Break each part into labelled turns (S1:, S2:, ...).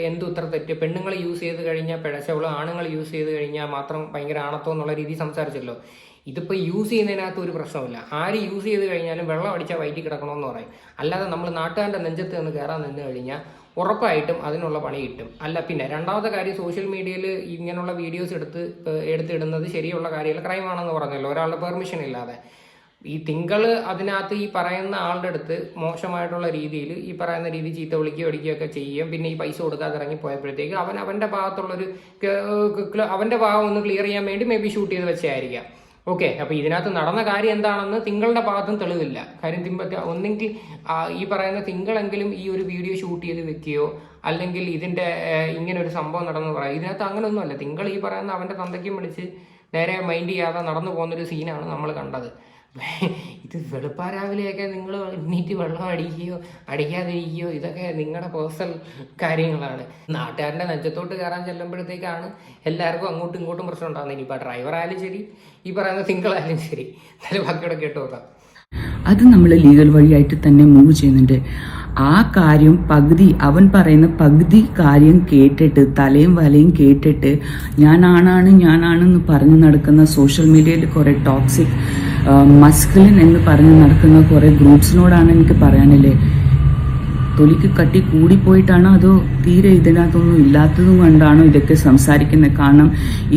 S1: എന്തു ഇത്ര തെറ്റ്, പെണ്ണുങ്ങൾ യൂസ് ചെയ്ത് കഴിഞ്ഞാൽ പിഴച്ചവള്, ആണുങ്ങൾ യൂസ് ചെയ്ത് കഴിഞ്ഞാൽ മാത്രം ഭയങ്കര ആണത്തോ എന്നുള്ള രീതി സംസാരിച്ചല്ലോ. ഇതിപ്പോൾ യൂസ് ചെയ്യുന്നതിനകത്ത് ഒരു പ്രശ്നമില്ല. ആര് യൂസ് ചെയ്ത് കഴിഞ്ഞാലും വെള്ളം അടിച്ചാൽ വയറ്റിൽ കിടക്കണമെന്ന് പറയും. അല്ലാതെ നമ്മൾ നാട്ടുകാരുടെ നെഞ്ചത്ത് നിന്ന് കയറാൻ നിന്ന് കഴിഞ്ഞാൽ ഉറപ്പായിട്ടും അതിനുള്ള പണി കിട്ടും. അല്ല, പിന്നെ രണ്ടാമത്തെ കാര്യം, സോഷ്യൽ മീഡിയയിൽ ഇങ്ങനെയുള്ള വീഡിയോസ് എടുത്തിടുന്നത് ശരിയുള്ള കാര്യമല്ല, ക്രൈമാണെന്ന് പറഞ്ഞല്ലോ, ഒരാളുടെ പെർമിഷൻ ഇല്ലാതെ. ഈ തിങ്കൾ അതിനകത്ത് ഈ പറയുന്ന ആളുടെ അടുത്ത് മോശമായിട്ടുള്ള രീതിയിൽ ഈ പറയുന്ന രീതി ചീത്ത വിളിക്കുകയോ അടിക്കുകയൊക്കെ ചെയ്യുകയും പിന്നെ ഈ പൈസ കൊടുക്കാതെ ഇറങ്ങി പോയപ്പോഴത്തേക്ക് അവൻ്റെ ഭാഗത്തുള്ളൊരു അവൻ്റെ ഭാഗം ഒന്ന് ക്ലിയർ ചെയ്യാൻ വേണ്ടി മേ ബി ഷൂട്ട് ചെയ്ത് വെച്ചായിരിക്കാം. ഓക്കെ, അപ്പോൾ ഇതിനകത്ത് നടന്ന കാര്യം എന്താണെന്ന് തിങ്കളുടെ ഭാഗത്തും തെളിവില്ല. കാര്യം ഒന്നെങ്കിൽ ഈ പറയുന്ന തിങ്കളെങ്കിലും ഈ ഒരു വീഡിയോ ഷൂട്ട് ചെയ്ത് വെക്കുകയോ അല്ലെങ്കിൽ ഇതിൻ്റെ ഇങ്ങനെ ഒരു സംഭവം നടന്നു പറയാം. ഇതിനകത്ത് അങ്ങനെയൊന്നുമല്ല. തിങ്കൾ ഈ പറയുന്ന അവൻ്റെ തന്തയ്ക്കും വിളിച്ച് നേരെ മൈൻഡ് ചെയ്യാതെ നടന്നു പോകുന്നൊരു സീനാണ് നമ്മൾ കണ്ടത്. ഇത് വെളുപ്പാരാവിലെയൊക്കെ നിങ്ങൾ എണ്ണീറ്റ് വെള്ളം അടിക്കുകയോ അടിക്കാതിരിക്കുകയോ ഇതൊക്കെ നിങ്ങളുടെ പേഴ്സണൽ കാര്യങ്ങളാണ്. നാട്ടുകാരൻ്റെ നെഞ്ചത്തോട്ട് കയറാൻ ചെല്ലുമ്പോഴത്തേക്കാണ് എല്ലാവർക്കും അങ്ങോട്ടും ഇങ്ങോട്ടും പ്രശ്നം ഉണ്ടാകുന്നത്. ഇനിയിപ്പോൾ ഡ്രൈവറായാലും ശരി, ഈ പറയുന്ന തിങ്കളായാലും ശരി. എന്നാലും ബാക്കിയോടെ കേട്ട് നോക്കാം.
S2: അത് നമ്മൾ ലീഗൽ വഴിയായിട്ട് തന്നെ മൂവ് ചെയ്യുന്നുണ്ട്. ആ കാര്യം അവൻ പറയുന്ന പകുതി കാര്യം കേട്ടിട്ട് തലയും വലയും കേട്ടിട്ട് ഞാനാണെന്ന് പറഞ്ഞു നടക്കുന്ന സോഷ്യൽ മീഡിയയിൽ കുറെ ടോക്സിക് മസ്കുലിൻ എന്ന് പറഞ്ഞ് നടക്കുന്ന കുറെ ഗ്രൂപ്പ്സിനോടാണ് എനിക്ക് പറയാനില്ലേ, തൊലിക്ക് കട്ടി കൂടിപ്പോയിട്ടാണോ അതോ തീരെ ഇതിനകത്തൊന്നും ഇല്ലാത്തതും കൊണ്ടാണോ ഇതൊക്കെ സംസാരിക്കുന്നത്? കാരണം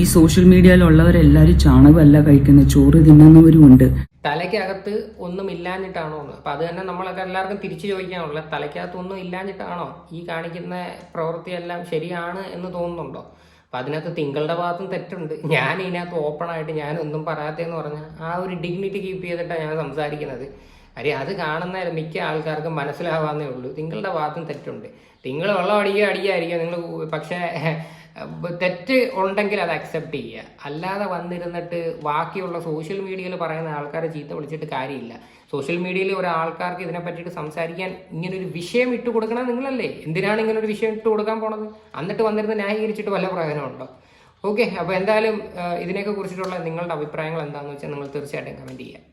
S2: ഈ സോഷ്യൽ മീഡിയയിലുള്ളവരെല്ലാവരും ചാണകമല്ല കഴിക്കുന്നത്, ചോറ് തിന്നുന്നവരും ഉണ്ട്.
S1: തലയ്ക്കകത്ത് ഒന്നും ഇല്ലാഞ്ഞിട്ടാണോ എന്ന്. അപ്പം അത് തന്നെ നമ്മളൊക്കെ എല്ലാവർക്കും തിരിച്ചു ചോദിക്കാനുള്ള, തലയ്ക്കകത്ത് ഒന്നും ഇല്ലാഞ്ഞിട്ടാണോ ഈ കാണിക്കുന്ന പ്രവൃത്തിയെല്ലാം ശരിയാണ് എന്ന് തോന്നുന്നുണ്ടോ? അപ്പം അതിനകത്ത് തിങ്കളുടെ ഭാഗത്തും തെറ്റുണ്ട്. ഞാൻ ഇതിനകത്ത് ഓപ്പണായിട്ട് ഞാനൊന്നും പറയാത്തതെന്ന് പറഞ്ഞാൽ ആ ഒരു ഡിഗ്നിറ്റി കീപ്പ് ചെയ്തിട്ടാണ് ഞാൻ സംസാരിക്കുന്നത്. കാര്യം അത് കാണുന്ന മിക്ക ആൾക്കാർക്കും മനസ്സിലാവാന്നേ ഉള്ളൂ. തിങ്കളുടെ ഭാഗത്തും തെറ്റുണ്ട്. തിങ്കൾ വെള്ളം അടിക്കാതിരിക്കുക നിങ്ങൾ, പക്ഷേ തെറ്റ് ഉണ്ടെങ്കിൽ അത് അക്സെപ്റ്റ് ചെയ്യുക. അല്ലാതെ വന്നിരുന്നിട്ട് ബാക്കിയുള്ള സോഷ്യൽ മീഡിയയിൽ പറയുന്ന ആൾക്കാരെ ചീത്ത വിളിച്ചിട്ട് കാര്യമില്ല. സോഷ്യൽ മീഡിയയിൽ ഒരാൾക്കാർക്ക് ഇതിനെ പറ്റിയിട്ട് സംസാരിക്കാൻ ഇങ്ങനൊരു വിഷയം ഇട്ട് കൊടുക്കണം നിങ്ങളല്ലേ. എന്തിനാണ് ഇങ്ങനൊരു വിഷയം ഇട്ട് കൊടുക്കാൻ പോണത്? എന്നിട്ട് വന്നിരുന്ന് ന്യായീകരിച്ചിട്ട് വല്ല പ്രയോജനമുണ്ടോ? ഓക്കെ, അപ്പോൾ എന്തായാലും ഇതിനെയൊക്കെ കുറിച്ചിട്ടുള്ള നിങ്ങളുടെ അഭിപ്രായങ്ങൾ എന്താണെന്ന് വെച്ചാൽ നിങ്ങൾ തീർച്ചയായിട്ടും കമൻറ്റ് ചെയ്യുക.